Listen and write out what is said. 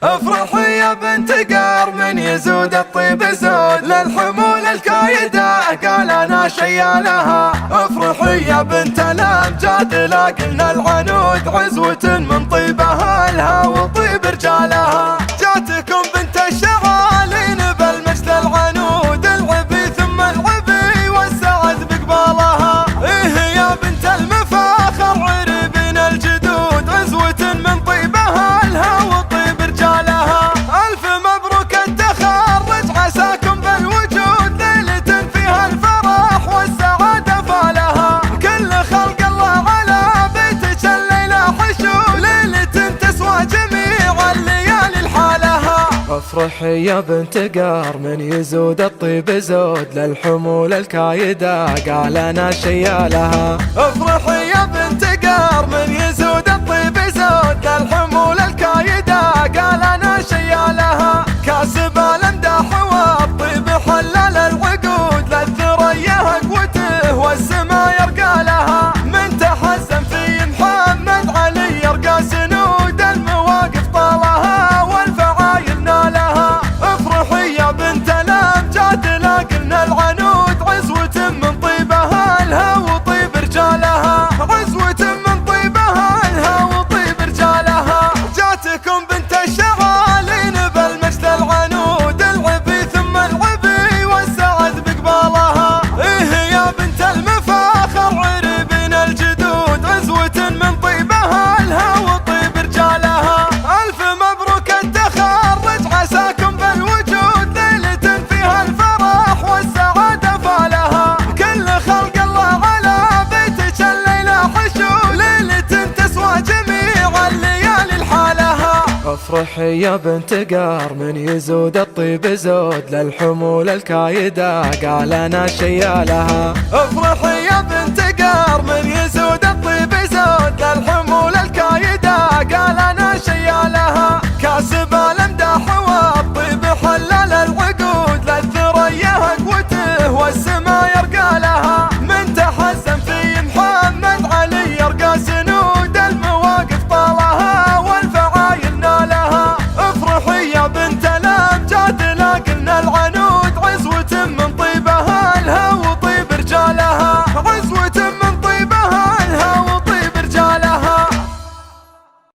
افرحي يا بنت قار من يزود الطيب زود للحمول الكايدة قال انا شيالها. افرحي يا بنت الامجاد لاقلنا العنود عزوة من طيبها لها وطيب رجالها. جاتكم بنت الشعالين بالمجد العنود العبي ثم العبي والسعد بقبالها. ايه يا بنت المفاخر عربين الجدود عزوة من طيبها لها وطيب رجالها. الف مبروك التخرج عساكم بالوجود ليلة فيها الفرح والسعادة فالها. كل خلق الله على بيتك الليلة حشود ليلة تسوى جميع الليالي لحالها. افرحي يا بنت قار من يزود الطيب زود للحمول الكايدة قال انا شيالها. افرحي يا بنت قار من يزود الطيب زود للحمول الكايدة قال انا شيالها. كاسب الامداح والطيب حلل العقود للثريا قوته والسما يرقى لها. من تحزن في محمد علي يرقى سنود المواقف طالها والفعايل نالها. افرحي يا بنت الامجاد لاقلنا العنود عزوة من طيبها لها وطيب رجالها. عزوة من طيبها لها وطيب رجالها. جاتكم بنت الشعالين بالمجد العنود العبي ثم العبي والسعد بقبالها. ايه يا بنت المفاخر عربين الجدود عزوة من طيبها لها وطيب رجالها. الف مبروك التخرج عساكم بالوجود ليلة فيها الفرح والسعادة فالها. كل خلق الله على بيتك الليلة حشود ليلة تسوى جميع الليالي لحالها. افرحي يا بنت قار من يزود الطيب زود للحمول الكايدة قال انا شيالها. افرحي يا بنت قار من